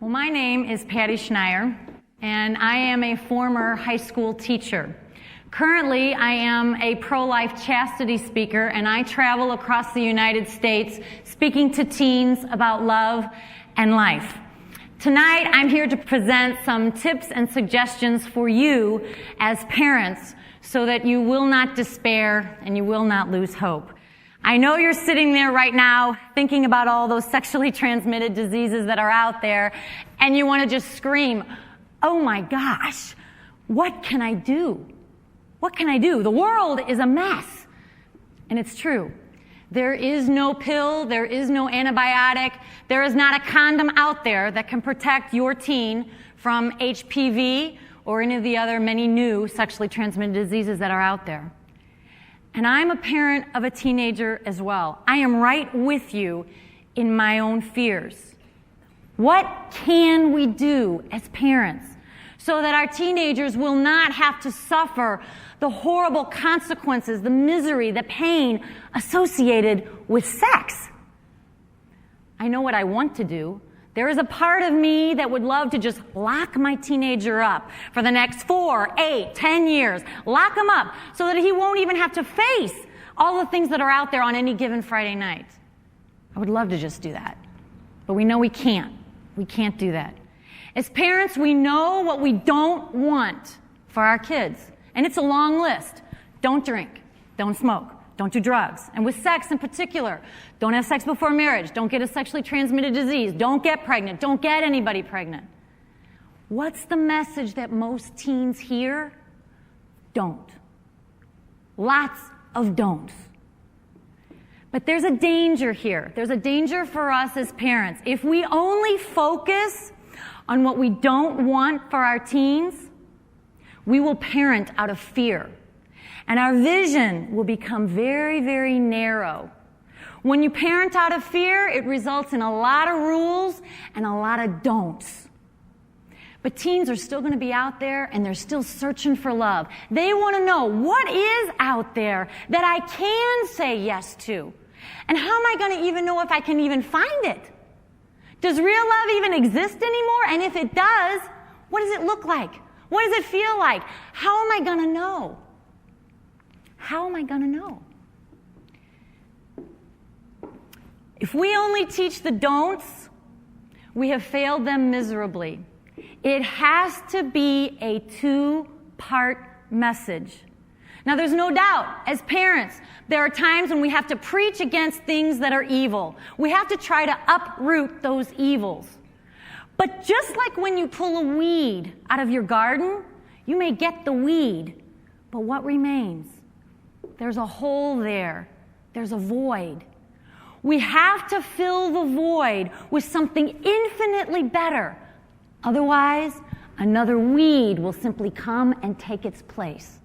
Well, my name is Patty Schneier, and I am a former high school teacher. Currently, I am a pro-life chastity speaker, and I travel across the United States speaking to teens about love and life. Tonight, I'm here to present some tips and suggestions for you as parents so that you will not despair and you will not lose hope. I know you're sitting there right now thinking about all those sexually transmitted diseases that are out there, and you want to just scream, "Oh my gosh, what can I do? What can I do? The world is a mess." And it's true. There is no pill, there is no antibiotic, there is not a condom out there that can protect your teen from HPV or any of the other many new sexually transmitted diseases that are out there. And I'm a parent of a teenager as well. I am right with you in my own fears. What can we do as parents so that our teenagers will not have to suffer the horrible consequences, the misery, the pain associated with sex? I know what I want to do. There is a part of me that would love to just lock my teenager up for the next 4, 8, 10 years. Lock him up so that he won't even have to face all the things that are out there on any given Friday night. I would love to just do that. But we know we can't. We can't do that. As parents, we know what we don't want for our kids. And it's a long list. Don't drink. Don't smoke. Don't do drugs. And with sex in particular, don't have sex before marriage. Don't get a sexually transmitted disease. Don't get pregnant. Don't get anybody pregnant. What's the message that most teens hear? Don't. Lots of don'ts. But there's a danger here. There's a danger for us as parents. If we only focus on what we don't want for our teens, we will parent out of fear. And our vision will become very, very narrow. When you parent out of fear, it results in a lot of rules and a lot of don'ts. But teens are still going to be out there, and they're still searching for love. They want to know, what is out there that I can say yes to? And how am I going to even know if I can even find it? Does real love even exist anymore? And if it does, what does it look like? What does it feel like? How am I going to know? How am I going to know? If we only teach the don'ts, we have failed them miserably. It has to be a two-part message. Now, there's no doubt, as parents, there are times when we have to preach against things that are evil. We have to try to uproot those evils. But just like when you pull a weed out of your garden, you may get the weed, but what remains? There's a hole there. There's a void. We have to fill the void with something infinitely better. Otherwise, another weed will simply come and take its place.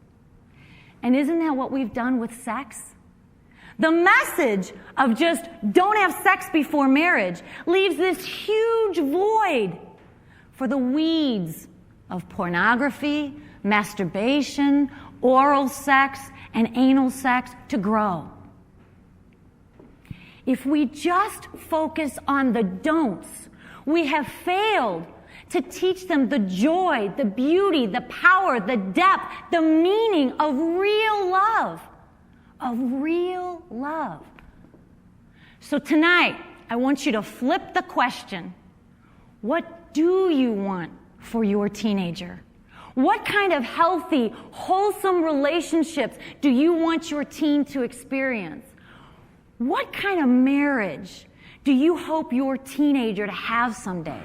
And isn't that what we've done with sex? The message of just don't have sex before marriage leaves this huge void for the weeds of pornography, masturbation, oral sex, and anal sex to grow. If we just focus on the don'ts, we have failed to teach them the joy, the beauty, the power, the depth, the meaning of real love. Of real love. So tonight, I want you to flip the question. What do you want for your teenager? What kind of healthy, wholesome relationships do you want your teen to experience? What kind of marriage do you hope your teenager to have someday?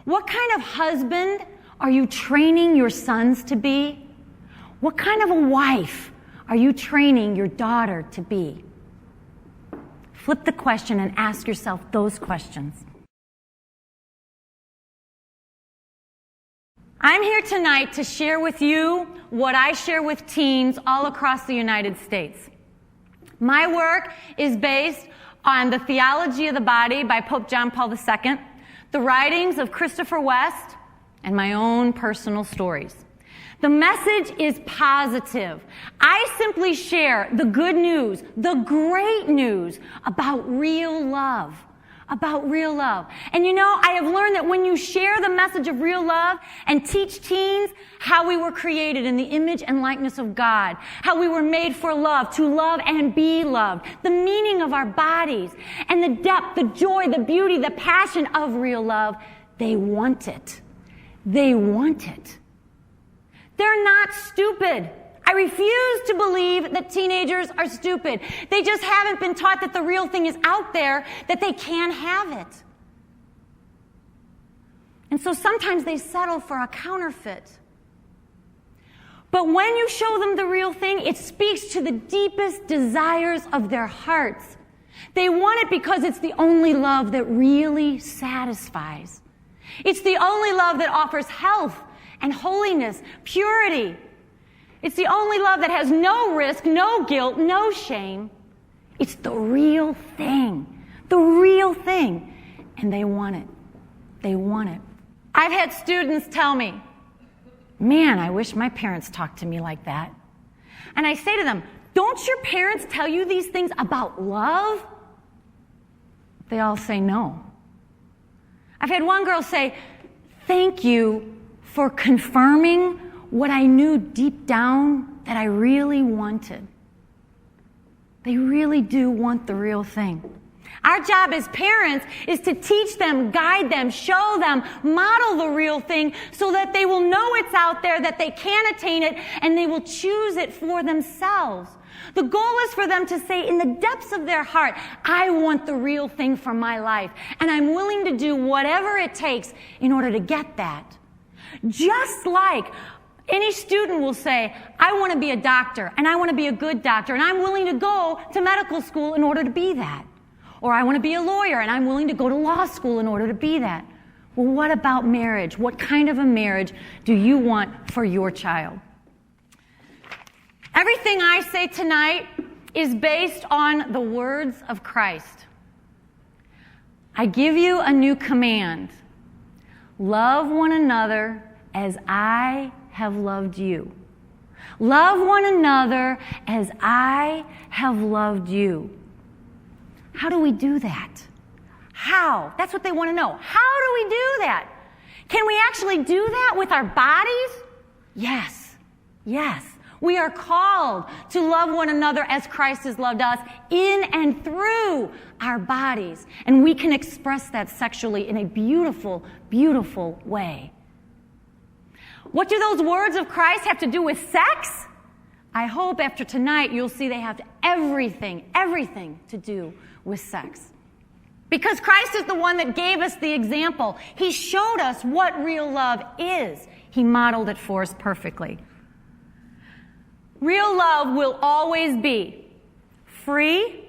What kind of husband are you training your sons to be? What kind of a wife are you training your daughter to be? Flip the question and ask yourself those questions. I'm here tonight to share with you what I share with teens all across the United States. My work is based on the Theology of the Body by Pope John Paul II, the writings of Christopher West, and my own personal stories. The message is positive. I simply share the good news, the great news about real love, about real love. And you know, I have learned that when you share the message of real love and teach teens how we were created in the image and likeness of God, how we were made for love, to love and be loved, the meaning of our bodies, and the depth, the joy, the beauty, the passion of real love, they want it. They want it. They're not stupid. I refuse to believe that teenagers are stupid. They just haven't been taught that the real thing is out there, that they can have it. And so sometimes they settle for a counterfeit. But when you show them the real thing, it speaks to the deepest desires of their hearts. They want it because it's the only love that really satisfies. It's the only love that offers health and holiness, purity. It's the only love that has no risk, no guilt, no shame. It's the real thing. The real thing. And they want it. They want it. I've had students tell me, man, I wish my parents talked to me like that. And I say to them, don't your parents tell you these things about love? They all say no. I've had one girl say, thank you for confirming what I knew deep down that I really wanted. They really do want the real thing. Our job as parents is to teach them, guide them, show them, model the real thing so that they will know it's out there, that they can attain it, and they will choose it for themselves. The goal is for them to say in the depths of their heart, I want the real thing for my life, and I'm willing to do whatever it takes in order to get that. Just like any student will say, I want to be a doctor, and I want to be a good doctor, and I'm willing to go to medical school in order to be that. Or I want to be a lawyer, and I'm willing to go to law school in order to be that. Well, what about marriage? What kind of a marriage do you want for your child? Everything I say tonight is based on the words of Christ. I give you a new command. Love one another as I have loved you. Love one another as I have loved you. How do we do that? How? That's what they want to know. How do we do that? Can we actually do that with our bodies? Yes. Yes. We are called to love one another as Christ has loved us in and through our bodies. And we can express that sexually in a beautiful, beautiful way. What do those words of Christ have to do with sex? I hope after tonight you'll see they have everything to do with sex. Because Christ is the one that gave us the example. He showed us what real love is. He modeled it for us perfectly. Real love will always be free,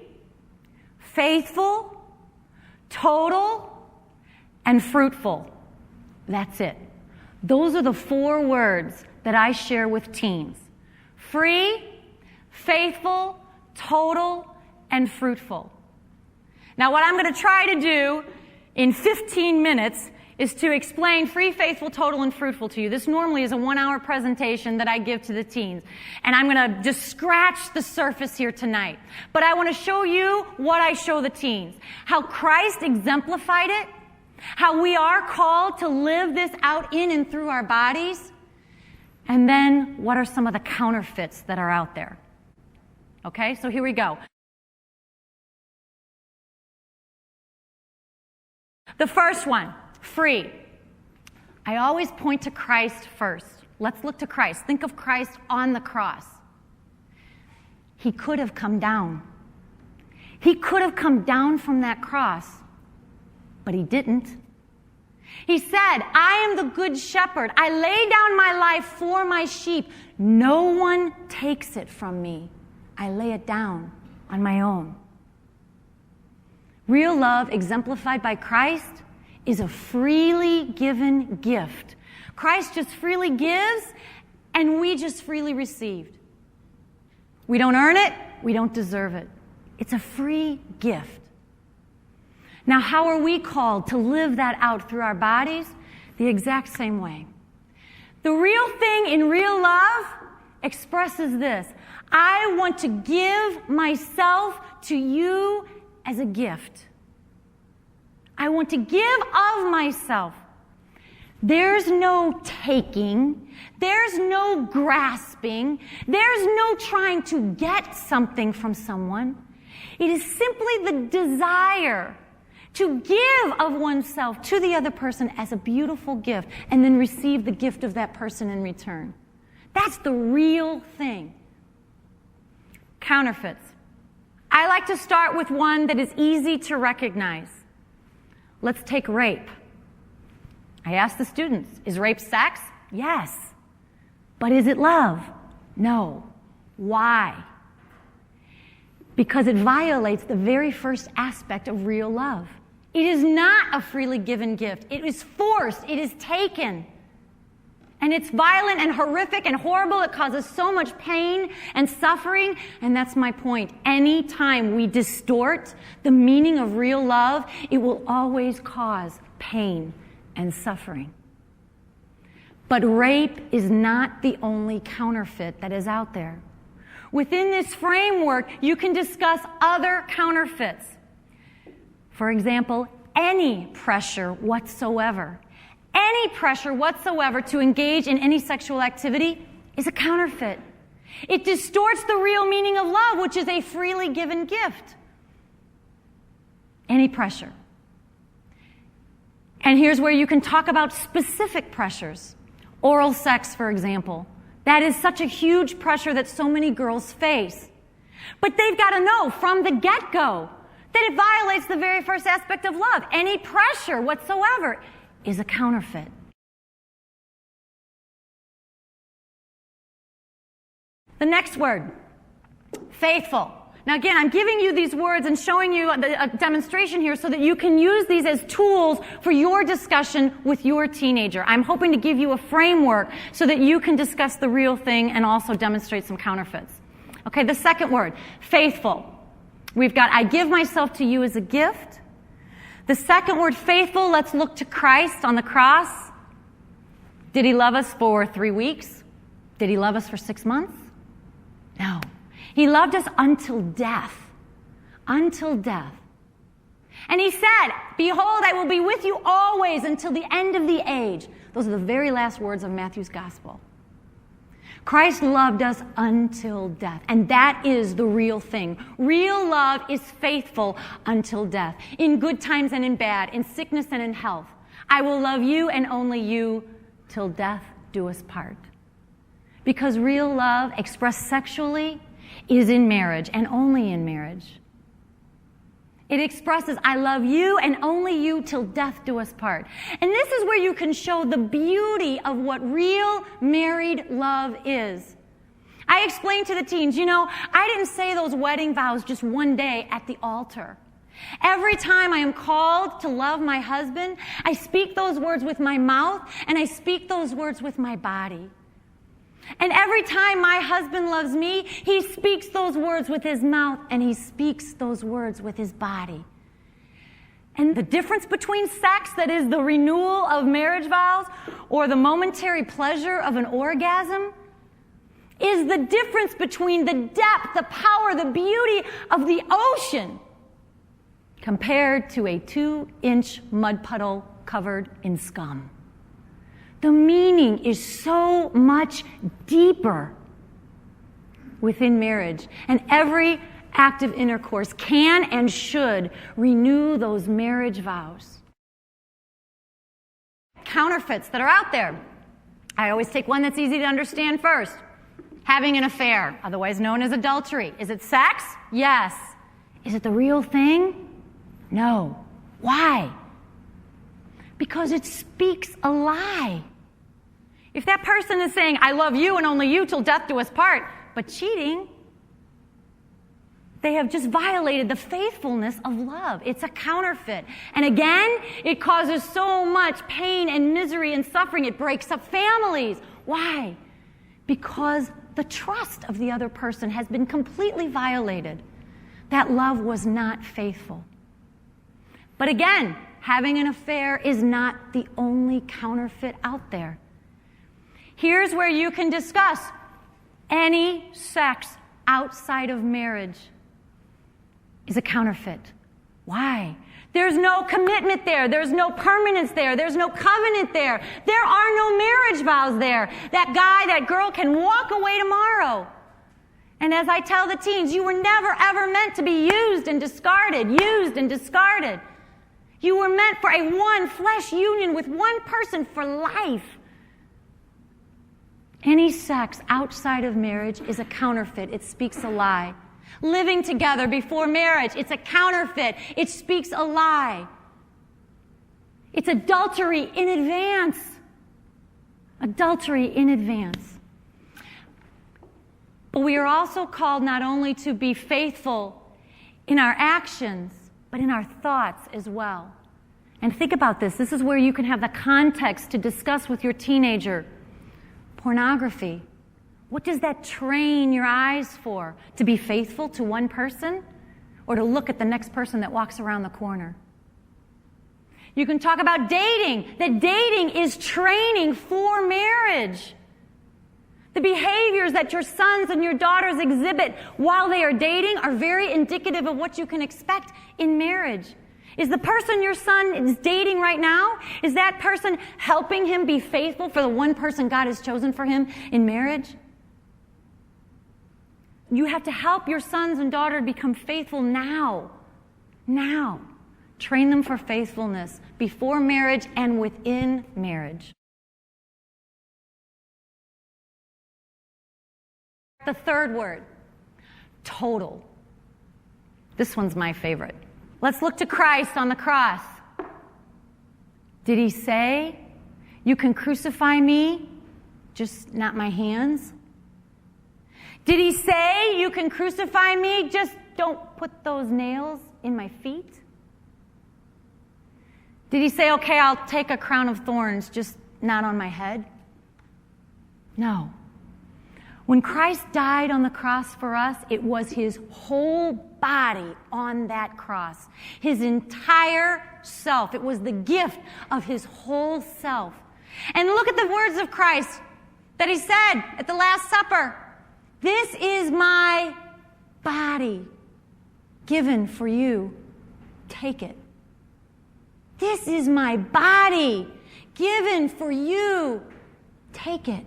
faithful, total, and fruitful. That's it. Those are the 4 words that I share with teens. Free, faithful, total, and fruitful. Now, what I'm going to try to do in 15 minutes is to explain free, faithful, total, and fruitful to you. This normally is a 1-hour presentation that I give to the teens. And I'm going to just scratch the surface here tonight. But I want to show you what I show the teens. How Christ exemplified it. How we are called to live this out in and through our bodies. And then what are some of the counterfeits that are out there? Okay, so here we go. The first one, free. I always point to Christ first. Let's look to Christ. Think of Christ on the cross. He could have come down. He could have come down from that cross, but he didn't. He said, I am the good shepherd. I lay down my life for my sheep. No one takes it from me. I lay it down on my own. Real love, exemplified by Christ, is a freely given gift. Christ just freely gives, and we just freely received. We don't earn it. We don't deserve it. It's a free gift. Now, how are we called to live that out through our bodies? The exact same way. The real thing in real love expresses this. I want to give myself to you as a gift. I want to give of myself. There's no taking. There's no grasping. There's no trying to get something from someone. It is simply the desire to give of oneself to the other person as a beautiful gift and then receive the gift of that person in return. That's the real thing. Counterfeits. I like to start with one that is easy to recognize. Let's take rape. I ask the students, is rape sex? Yes. But is it love? No. Why? Because it violates the very first aspect of real love. It is not a freely given gift. It is forced. It is taken. And it's violent and horrific and horrible. It causes so much pain and suffering. And that's my point. Anytime we distort the meaning of real love, it will always cause pain and suffering. But rape is not the only counterfeit that is out there. Within this framework, you can discuss other counterfeits. For example, any pressure whatsoever. Any pressure whatsoever to engage in any sexual activity is a counterfeit. It distorts the real meaning of love, which is a freely given gift. Any pressure. And here's where you can talk about specific pressures. Oral sex, for example. That is such a huge pressure that so many girls face. But they've got to know from the get-go that it violates the very first aspect of love. Any pressure whatsoever is a counterfeit. The next word, faithful. Now again, I'm giving you these words and showing you a demonstration here so that you can use these as tools for your discussion with your teenager. I'm hoping to give you a framework so that you can discuss the real thing and also demonstrate some counterfeits. Okay, the second word, faithful. We've got, I give myself to you as a gift. The second word, faithful, let's look to Christ on the cross. Did he love us for 3 weeks? Did he love us for 6 months? No. He loved us until death. Until death. And he said, behold, I will be with you always until the end of the age. Those are the very last words of Matthew's gospel. Christ loved us until death. And that is the real thing. Real love is faithful until death. In good times and in bad, in sickness and in health. I will love you and only you till death do us part. Because real love expressed sexually is in marriage and only in marriage. It expresses, I love you and only you till death do us part. And this is where you can show the beauty of what real married love is. I explained to the teens, I didn't say those wedding vows just one day at the altar. Every time I am called to love my husband, I speak those words with my mouth and I speak those words with my body. And every time my husband loves me, he speaks those words with his mouth and he speaks those words with his body. And the difference between sex, that is the renewal of marriage vows, or the momentary pleasure of an orgasm, is the difference between the depth, the power, the beauty of the ocean compared to a 2-inch mud puddle covered in scum. The meaning is so much deeper within marriage. And every act of intercourse can and should renew those marriage vows. Counterfeits that are out there. I always take one that's easy to understand first. Having an affair, otherwise known as adultery. Is it sex? Yes. Is it the real thing? No. Why? Because it speaks a lie. If that person is saying, I love you and only you till death do us part, but cheating, they have just violated the faithfulness of love. It's a counterfeit. And again, it causes so much pain and misery and suffering. It breaks up families. Why? Because the trust of the other person has been completely violated. That love was not faithful. But again, having an affair is not the only counterfeit out there. Here's where you can discuss any sex outside of marriage is a counterfeit. Why? There's no commitment there. There's no permanence there. There's no covenant there. There are no marriage vows there. That guy, that girl can walk away tomorrow. And as I tell the teens, you were never, ever meant to be used and discarded, used and discarded. You were meant for a one flesh union with one person for life. Any sex outside of marriage is a counterfeit. It speaks a lie. Living together before marriage, it's a counterfeit. It speaks a lie. It's adultery in advance. Adultery in advance. But we are also called not only to be faithful in our actions, but in our thoughts as well. And think about this. This is where you can have the context to discuss with your teenager. Pornography. What does that train your eyes for? To be faithful to one person or to look at the next person that walks around the corner? You can talk about dating. That dating is training for marriage. The behaviors that your sons and your daughters exhibit while they are dating are very indicative of what you can expect in marriage. Is the person your son is dating right now, is that person helping him be faithful for the one person God has chosen for him in marriage? You have to help your sons and daughters become faithful now. Now. Train them for faithfulness before marriage and within marriage. The third word, total. This one's my favorite. Let's look to Christ on the cross. Did he say, you can crucify me, just not my hands? Did he say, you can crucify me, just don't put those nails in my feet? Did he say, okay, I'll take a crown of thorns, just not on my head? No. When Christ died on the cross for us, it was his whole body on that cross. His entire self. It was the gift of his whole self. And look at the words of Christ that he said at the Last Supper. This is my body given for you. Take it. This is my body given for you. Take it.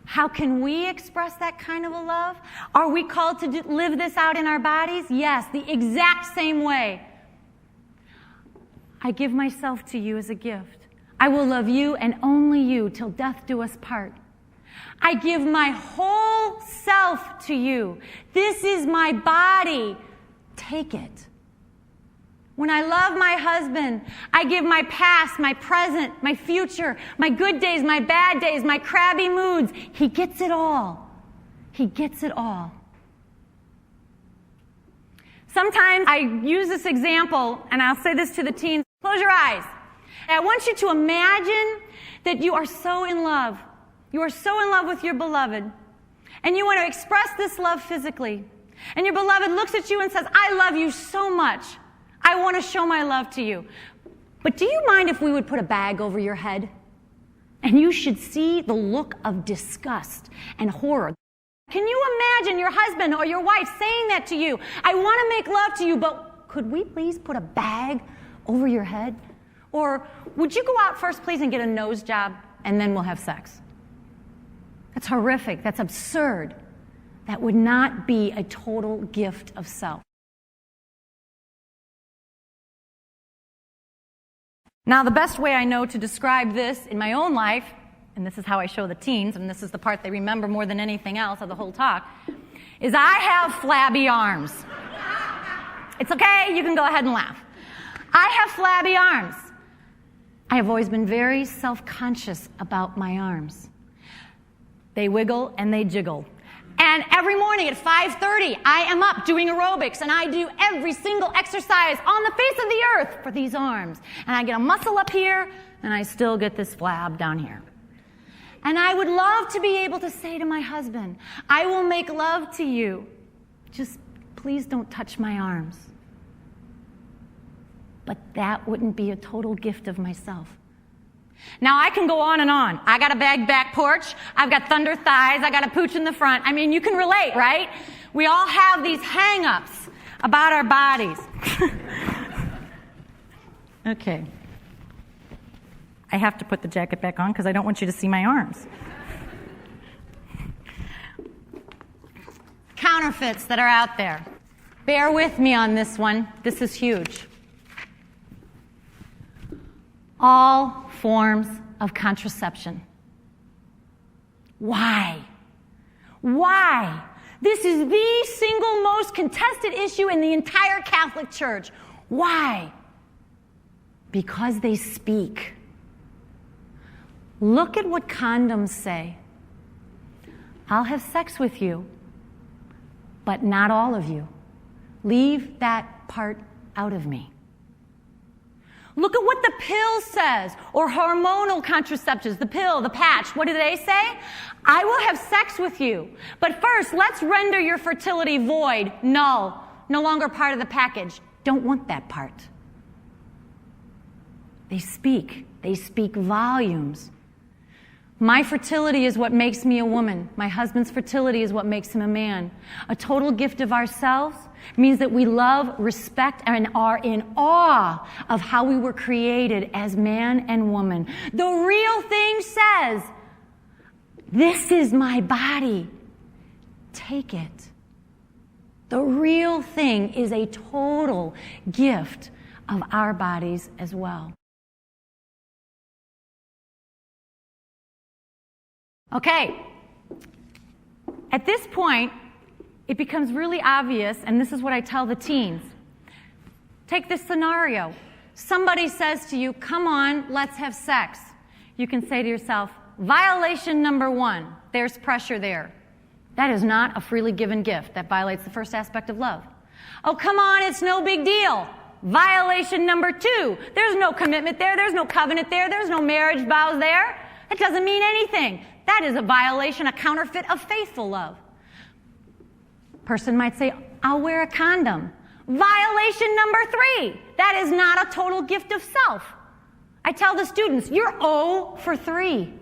How can we express that kind of a love? Are we called to live this out in our bodies? Yes, the exact same way. I give myself to you as a gift. I will love you and only you till death do us part. I give my whole self to you. This is my body. Take it. When I love my husband, I give my past, my present, my future, my good days, my bad days, my crabby moods. He gets it all. He gets it all. Sometimes I use this example, and I'll say this to the teens. Close your eyes. I want you to imagine that you are so in love. You are so in love with your beloved, and you want to express this love physically. And your beloved looks at you and says, I love you so much. I want to show my love to you. But do you mind if we would put a bag over your head? And you should see the look of disgust and horror. Can you imagine your husband or your wife saying that to you? I want to make love to you, but could we please put a bag over your head? Or would you go out first, please, and get a nose job, and then we'll have sex? That's horrific. That's absurd. That would not be a total gift of self. Now, the best way I know to describe this in my own life, and this is how I show the teens, and this is the part they remember more than anything else of the whole talk, is I have flabby arms. It's okay, you can go ahead and laugh. I have flabby arms. I have always been very self-conscious about my arms. They wiggle and they jiggle. And every morning at 5:30, I am up doing aerobics, and I do every single exercise on the face of the earth for these arms. And I get a muscle up here, and I still get this flab down here. And I would love to be able to say to my husband, I will make love to you. Just please don't touch my arms. But that wouldn't be a total gift of myself. Now, I can go on and on. I got a bag back porch. I've got thunder thighs. I got a pooch in the front. I mean, you can relate, right? We all have these hang-ups about our bodies. Okay. I have to put the jacket back on because I don't want you to see my arms. Counterfeits that are out there. Bear with me on this one. This is huge. All forms of contraception. Why? Why? This is the single most contested issue in the entire Catholic Church. Why? Because they speak. Look at what condoms say. I'll have sex with you, but not all of you. Leave that part out of me. Look at what the pill says, or hormonal contraceptives, the pill, the patch. What do they say? I will have sex with you, but first let's render your fertility void, null, no longer part of the package. Don't want that part. They speak volumes. My fertility is what makes me a woman. My husband's fertility is what makes him a man. A total gift of ourselves means that we love, respect, and are in awe of how we were created as man and woman. The real thing says, this is my body. Take it. The real thing is a total gift of our bodies as well. Okay, at this point, it becomes really obvious, and this is what I tell the teens. Take this scenario. Somebody says to you, come on, let's have sex. You can say to yourself, violation number 1. There's pressure there. That is not a freely given gift. That violates the first aspect of love. Oh, come on, it's no big deal. Violation number 2. There's no commitment there. There's no covenant there. There's no marriage vows there. It doesn't mean anything. That is a violation, a counterfeit of faithful love. Person might say, I'll wear a condom. Violation number 3. That is not a total gift of self. I tell the students, you're 0 for 3.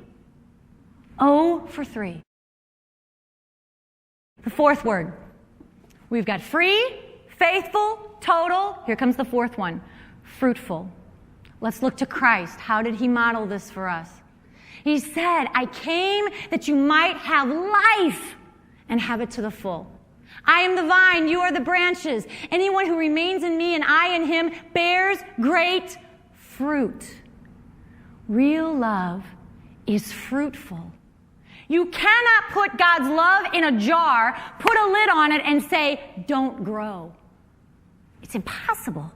0 for 3. The fourth word. We've got free, faithful, total. Here comes the fourth one. Fruitful. Let's look to Christ. How did he model this for us? He said, I came that you might have life and have it to the full. I am the vine, you are the branches. Anyone who remains in me and I in him bears great fruit. Real love is fruitful. You cannot put God's love in a jar, put a lid on it, and say, don't grow. It's impossible.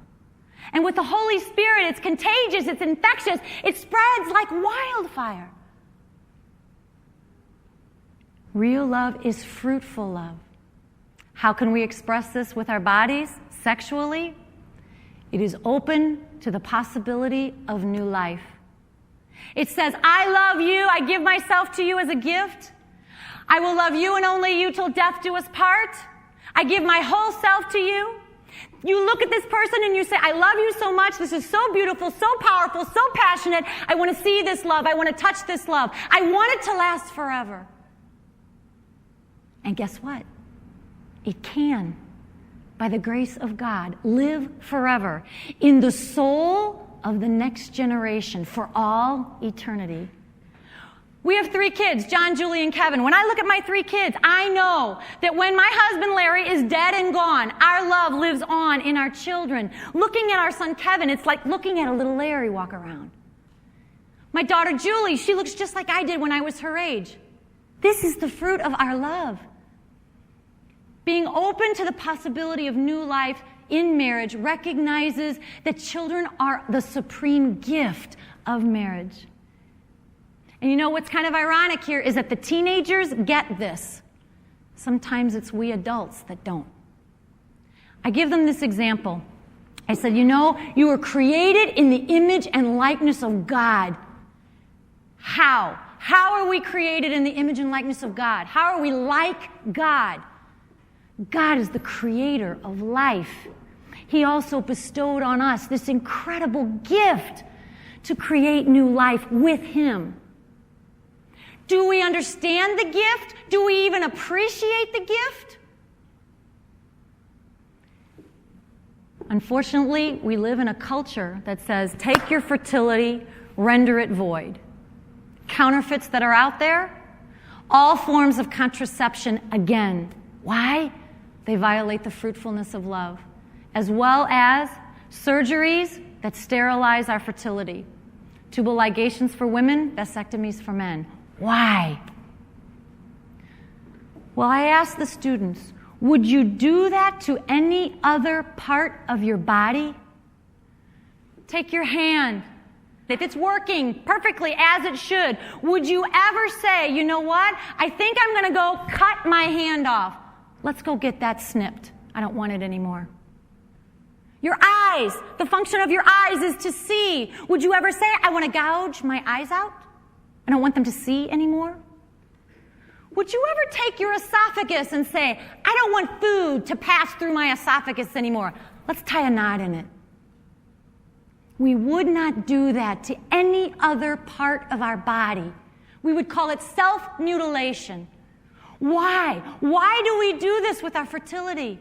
And with the Holy Spirit, it's contagious, it's infectious, it spreads like wildfire. Real love is fruitful love. How can we express this with our bodies? Sexually? It is open to the possibility of new life. It says, I love you, I give myself to you as a gift. I will love you and only you till death do us part. I give my whole self to you. You look at this person and you say, I love you so much. This is so beautiful, so powerful, so passionate. I want to see this love. I want to touch this love. I want it to last forever. And guess what? It can, by the grace of God, live forever in the soul of the next generation for all eternity. We have 3 kids, John, Julie, and Kevin. When I look at my 3 kids, I know that when my husband Larry is dead and gone, our love lives on in our children. Looking at our son Kevin, it's like looking at a little Larry walk around. My daughter Julie, she looks just like I did when I was her age. This is the fruit of our love. Being open to the possibility of new life in marriage recognizes that children are the supreme gift of marriage. And you know what's kind of ironic here is that the teenagers get this. Sometimes it's we adults that don't. I give them this example. I said, you know, you were created in the image and likeness of God. How? How are we created in the image and likeness of God? How are we like God? God is the creator of life. He also bestowed on us this incredible gift to create new life with Him. Do we understand the gift? Do we even appreciate the gift? Unfortunately, we live in a culture that says, take your fertility, render it void. Counterfeits that are out there, all forms of contraception again. Why? They violate the fruitfulness of love, as well as surgeries that sterilize our fertility. Tubal ligations for women, vasectomies for men. Why? Well, I asked the students, would you do that to any other part of your body? Take your hand. If it's working perfectly as it should, would you ever say, you know what? I think I'm going to go cut my hand off. Let's go get that snipped. I don't want it anymore. Your eyes, the function of your eyes is to see. Would you ever say, I want to gouge my eyes out? I don't want them to see anymore? Would you ever take your esophagus and say, I don't want food to pass through my esophagus anymore? Let's tie a knot in it. We would not do that to any other part of our body. We would call it self-mutilation. Why? Why do we do this with our fertility?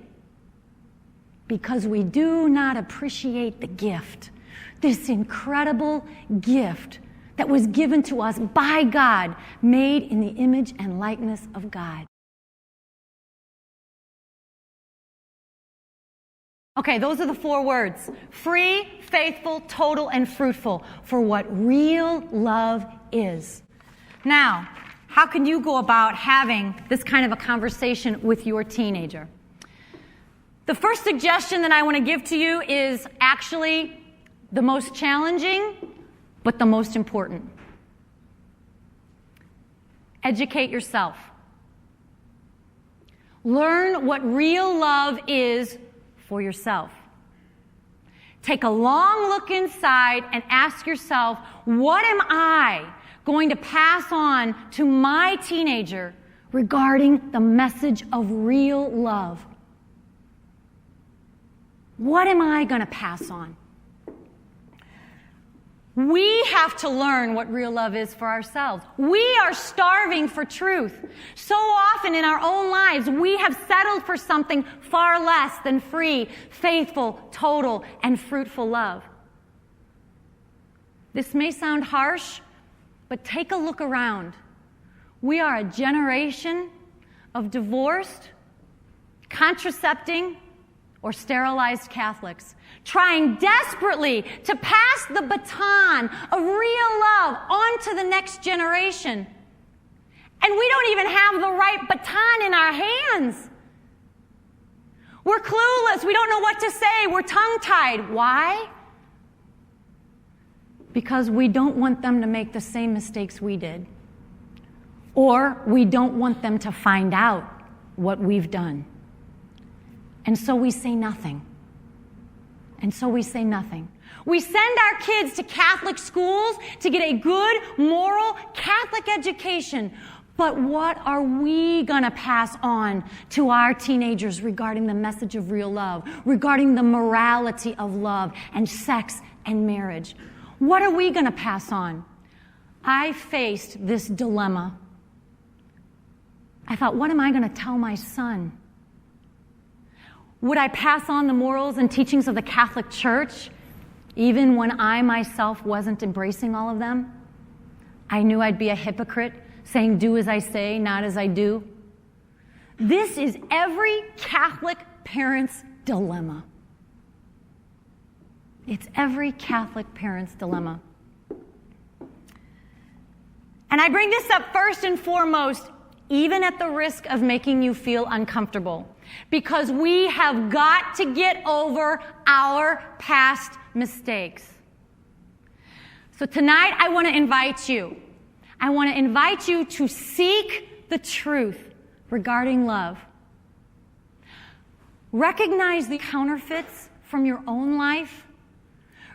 Because we do not appreciate the gift, this incredible gift that was given to us by God, made in the image and likeness of God. Okay, those are the 4 words. Free, faithful, total, and fruitful for what real love is. Now, how can you go about having this kind of a conversation with your teenager? The first suggestion that I want to give to you is actually the most challenging, but the most important. Educate yourself. Learn what real love is for yourself. Take a long look inside and ask yourself, what am I going to pass on to my teenager regarding the message of real love? What am I going to pass on? We have to learn what real love is for ourselves. We are starving for truth. So often in our own lives, we have settled for something far less than free, faithful, total, and fruitful love. This may sound harsh, but take a look around. We are a generation of divorced, contracepting, or sterilized Catholics, trying desperately to pass the baton of real love on to the next generation. And we don't even have the right baton in our hands. We're clueless. We don't know what to say. We're tongue-tied. Why? Because we don't want them to make the same mistakes we did. Or we don't want them to find out what we've done. And so we say nothing. And so we say nothing. We send our kids to Catholic schools to get a good, moral, Catholic education. But what are we going to pass on to our teenagers regarding the message of real love, regarding the morality of love and sex and marriage? What are we going to pass on? I faced this dilemma. I thought, what am I going to tell my son? Would I pass on the morals and teachings of the Catholic Church, even when I myself wasn't embracing all of them? I knew I'd be a hypocrite, saying do as I say, not as I do. This is every Catholic parent's dilemma. It's every Catholic parent's dilemma. And I bring this up first and foremost, even at the risk of making you feel uncomfortable, because we have got to get over our past mistakes. So tonight I want to invite you. I want to invite you to seek the truth regarding love. Recognize the counterfeits from your own life.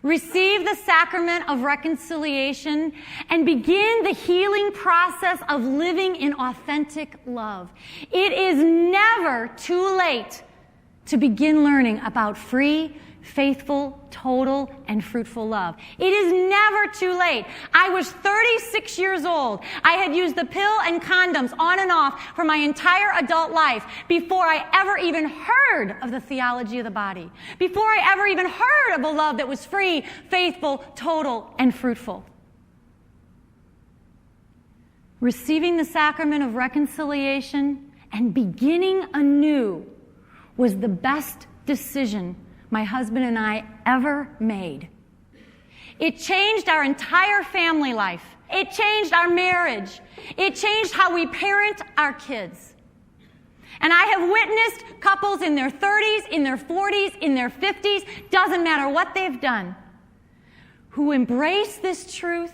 Receive the sacrament of reconciliation and begin the healing process of living in authentic love. It is never too late to begin learning about free, faithful, total, and fruitful love. It is never too late. I was 36 years old. I had used the pill and condoms on and off for my entire adult life before I ever even heard of the theology of the body, before I ever even heard of a love that was free, faithful, total, and fruitful. Receiving the sacrament of reconciliation and beginning anew was the best decision my husband and I ever made. It changed our entire family life. It changed our marriage. It changed how we parent our kids. And I have witnessed couples in their 30s, in their 40s, in their 50s, doesn't matter what they've done, who embrace this truth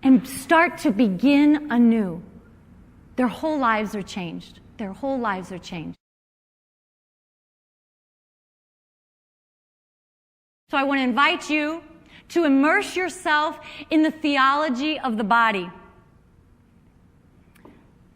and start to begin anew. Their whole lives are changed. Their whole lives are changed. So I want to invite you to immerse yourself in the theology of the body.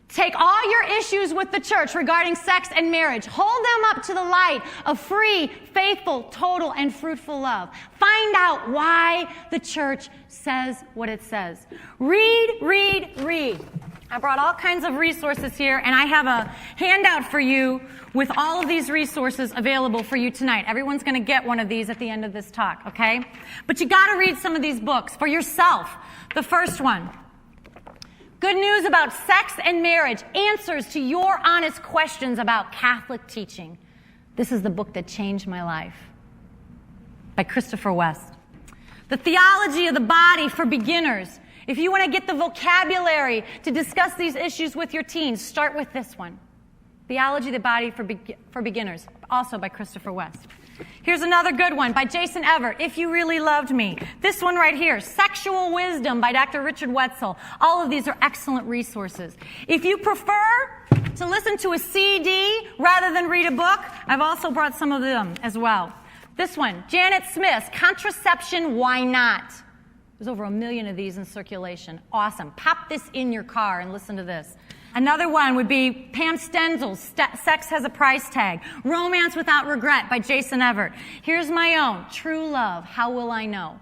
Take all your issues with the church regarding sex and marriage. Hold them up to the light of free, faithful, total, and fruitful love. Find out why the church says what it says. Read, read, read. I brought all kinds of resources here, and I have a handout for you with all of these resources available for you tonight. Everyone's going to get one of these at the end of this talk, okay? But you got to read some of these books for yourself. The first one, Good News About Sex and Marriage, Answers to Your Honest Questions About Catholic Teaching. This is the book that changed my life, by Christopher West. The Theology of the Body for Beginners. If you want to get the vocabulary to discuss these issues with your teens, start with this one. Theology of the Body for Beginners, also by Christopher West. Here's another good one by Jason Evert, If You Really Loved Me. This one right here, Sexual Wisdom by Dr. Richard Wetzel. All of these are excellent resources. If you prefer to listen to a CD rather than read a book, I've also brought some of them as well. This one, Janet Smith's Contraception, Why Not? There's over 1 million of these in circulation. Awesome. Pop this in your car and listen to this. Another one would be Pam Stenzel's Sex Has a Price Tag. Romance Without Regret by Jason Evert. Here's my own, True Love, How Will I Know?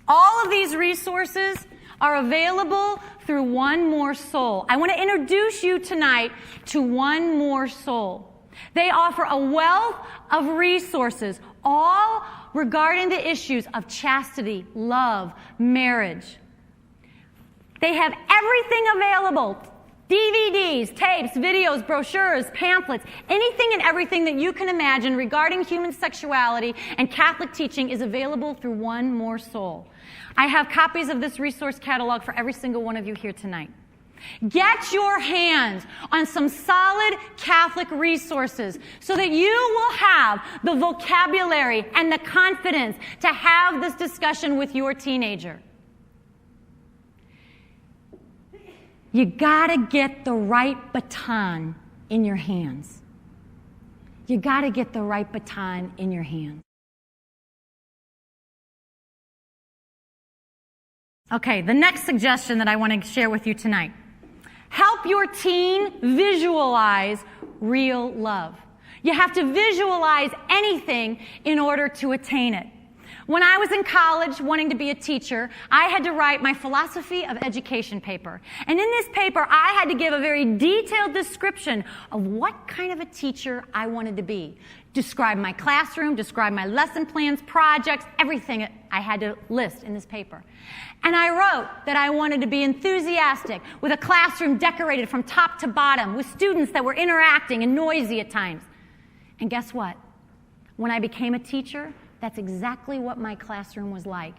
All of these resources are available through One More Soul. I want to introduce you tonight to One More Soul. They offer a wealth of resources, all regarding the issues of chastity, love, marriage. They have everything available. DVDs, tapes, videos, brochures, pamphlets, anything and everything that you can imagine regarding human sexuality and Catholic teaching is available through One More Soul. I have copies of this resource catalog for every single one of you here tonight. Get your hands on some solid Catholic resources so that you will have the vocabulary and the confidence to have this discussion with your teenager. You gotta get the right baton in your hands. You gotta get the right baton in your hands. Okay, the next suggestion that I want to share with you tonight. Help your teen visualize real love. You have to visualize anything in order to attain it. When I was in college wanting to be a teacher, I had to write my philosophy of education paper. And in this paper, I had to give a very detailed description of what kind of a teacher I wanted to be. Describe my classroom, describe my lesson plans, projects, everything I had to list in this paper. And I wrote that I wanted to be enthusiastic, with a classroom decorated from top to bottom, with students that were interacting and noisy at times. And guess what? When I became a teacher, that's exactly what my classroom was like.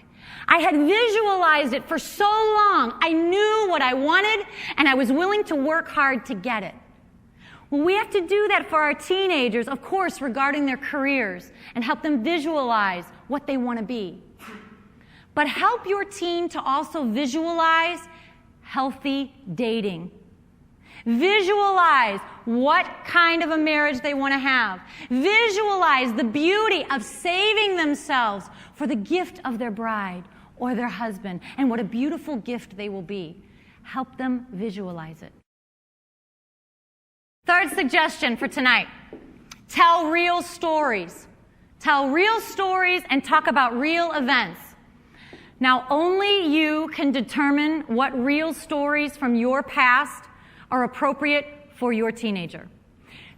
I had visualized it for so long. I knew what I wanted, and I was willing to work hard to get it. Well, we have to do that for our teenagers, of course, regarding their careers, and help them visualize what they want to be. But help your teen to also visualize healthy dating. Visualize what kind of a marriage they want to have. Visualize the beauty of saving themselves for the gift of their bride or their husband, and what a beautiful gift they will be. Help them visualize it. Third suggestion for tonight. Tell real stories. tell real stories, and talk about real events. Now, only you can determine what real stories from your past are appropriate for your teenager.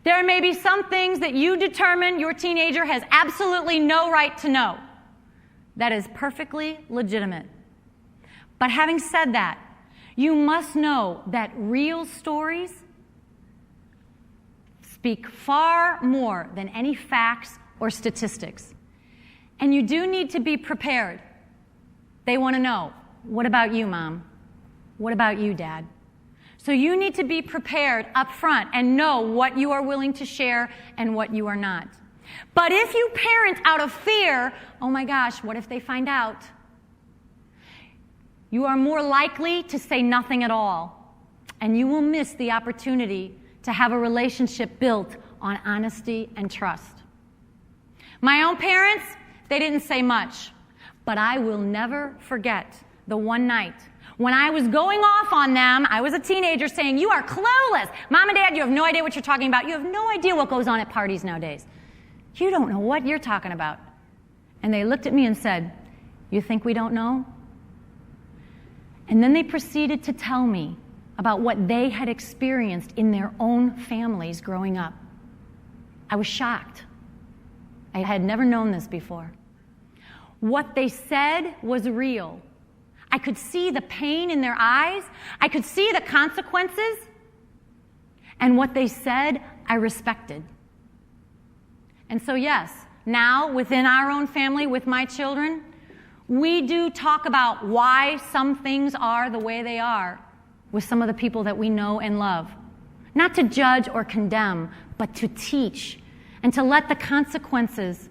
There may be some things that you determine your teenager has absolutely no right to know. That is perfectly legitimate. But having said that, you must know that real stories speak far more than any facts or statistics. And you do need to be prepared. They want to know, what about you, Mom? What about you, Dad? So you need to be prepared up front and know what you are willing to share and what you are not. But if you parent out of fear, oh my gosh, what if they find out? You are more likely to say nothing at all, and you will miss the opportunity to have a relationship built on honesty and trust. My own parents, they didn't say much, but I will never forget the one night when I was going off on them. I was a teenager saying, "You are clueless. Mom and Dad, you have no idea what you're talking about. You have no idea what goes on at parties nowadays. You don't know what you're talking about." And they looked at me and said, "You think we don't know?" And then they proceeded to tell me about what they had experienced in their own families growing up. I was shocked. I had never known this before. What they said was real. I could see the pain in their eyes. I could see the consequences. And what they said, I respected. And so yes, now within our own family, with my children, we do talk about why some things are the way they are with some of the people that we know and love. Not to judge or condemn, but to teach and to let the consequences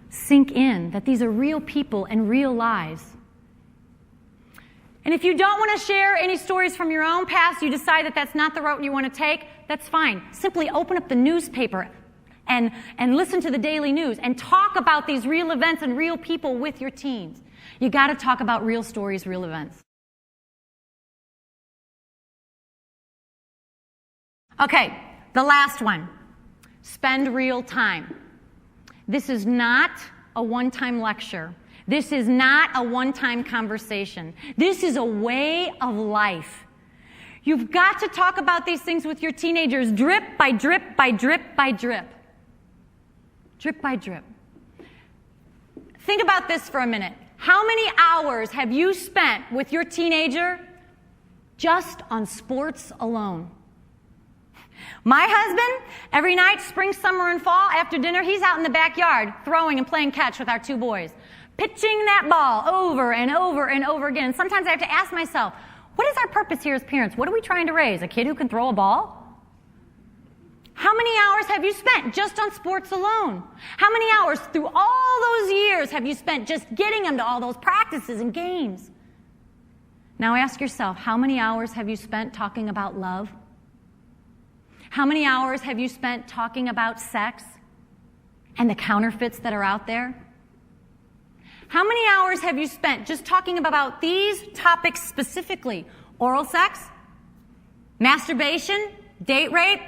sink in, that these are real people and real lives. And if you don't want to share any stories from your own past, you decide that that's not the route you want to take, that's fine. Simply open up the newspaper and listen to the daily news and talk about these real events and real people with your teens. You got to talk about real stories, real events. Okay, the last one. Spend real time. This is not a one-time lecture. This is not a one-time conversation. This is a way of life. You've got to talk about these things with your teenagers drip by drip by drip by drip. Drip by drip. Think about this for a minute. How many hours have you spent with your teenager just on sports alone? My husband, every night, spring, summer, and fall, after dinner, he's out in the backyard throwing and playing catch with our two boys, pitching that ball over and over and over again. And sometimes I have to ask myself, what is our purpose here as parents? What are we trying to raise? A kid who can throw a ball? How many hours have you spent just on sports alone? How many hours through all those years have you spent just getting them to all those practices and games? Now ask yourself, how many hours have you spent talking about love? How many hours have you spent talking about sex and the counterfeits that are out there? How many hours have you spent just talking about these topics specifically? Oral sex, masturbation, date rape,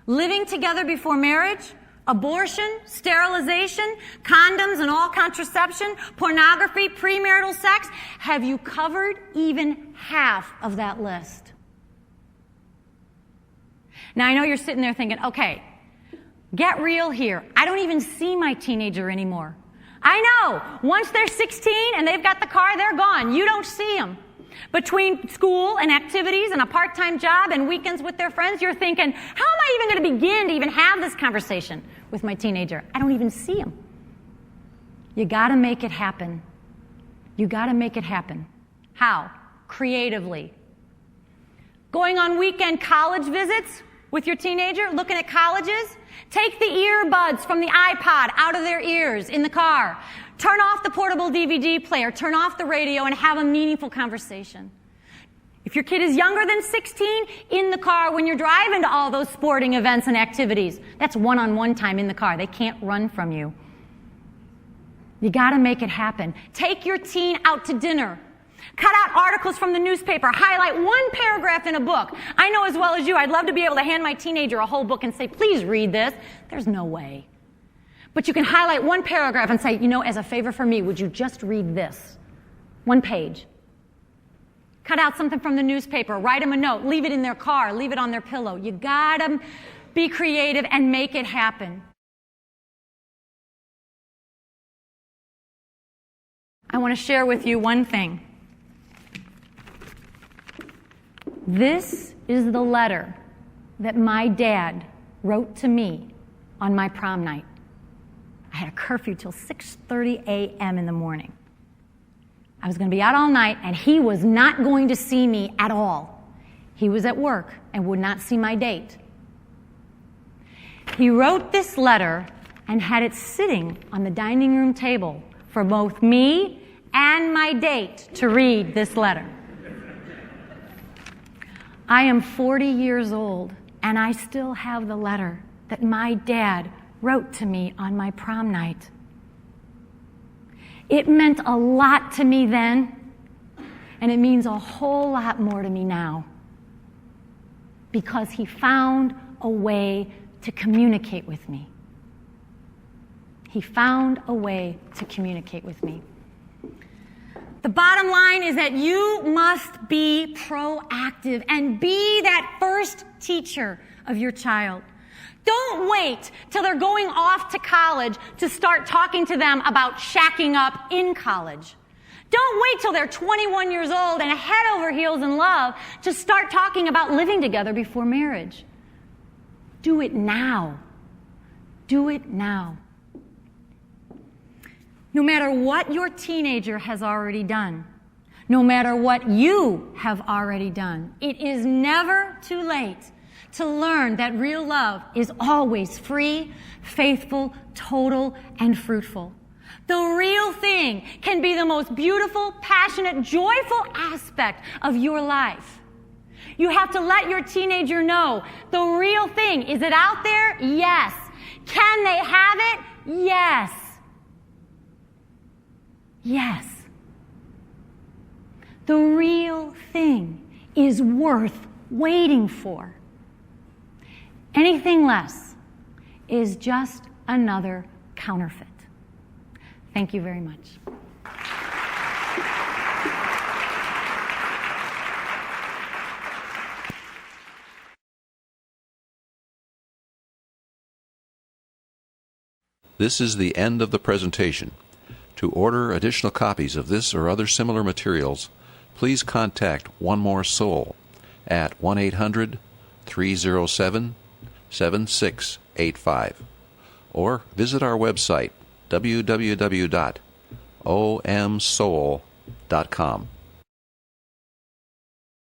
living together before marriage, abortion, sterilization, condoms and all contraception, pornography, premarital sex? Have you covered even half of that list? Now, I know you're sitting there thinking, okay, get real here. I don't even see my teenager anymore. I know. Once they're 16 and they've got the car, they're gone. You don't see them. Between school and activities and a part-time job and weekends with their friends, you're thinking, how am I even going to begin to even have this conversation with my teenager? I don't even see him. You got to make it happen. You got to make it happen. How? Creatively. Going on weekend college visits with your teenager, looking at colleges. Take the earbuds from the iPod out of their ears in the car. Turn off the portable DVD player. Turn off the radio and have a meaningful conversation. If your kid is younger than 16, in the car when you're driving to all those sporting events and activities. That's one-on-one time in the car. They can't run from you. You got to make it happen. Take your teen out to dinner. Cut out articles from the newspaper. Highlight one paragraph in a book. I know as well as you, I'd love to be able to hand my teenager a whole book and say, please read this. There's no way. But you can highlight one paragraph and say, as a favor for me, would you just read this? One page. Cut out something from the newspaper, write them a note, leave it in their car, leave it on their pillow. You gotta be creative and make it happen. I want to share with you one thing. This is the letter that my dad wrote to me on my prom night. I had a curfew till 6:30 a.m. in the morning. I was going to be out all night, and he was not going to see me at all. He was at work and would not see my date. He wrote this letter and had it sitting on the dining room table for both me and my date to read this letter. I am 40 years old, and I still have the letter that my dad wrote to me on my prom night. It meant a lot to me then, and it means a whole lot more to me now, because he found a way to communicate with me. He found a way to communicate with me. The bottom line is that you must be proactive and be that first teacher of your child. Don't wait till they're going off to college to start talking to them about shacking up in college. Don't wait till they're 21 years old and head over heels in love to start talking about living together before marriage. Do it now. Do it now. No matter what your teenager has already done, no matter what you have already done, it is never too late to learn that real love is always free, faithful, total, and fruitful. The real thing can be the most beautiful, passionate, joyful aspect of your life. You have to let your teenager know the real thing. Is it out there? Yes. Can they have it? Yes. Yes. The real thing is worth waiting for. Anything less is just another counterfeit. Thank you very much. This is the end of the presentation. To order additional copies of this or other similar materials, please contact One More Soul at 1-800-307-7685 or visit our website www.omsoul.com.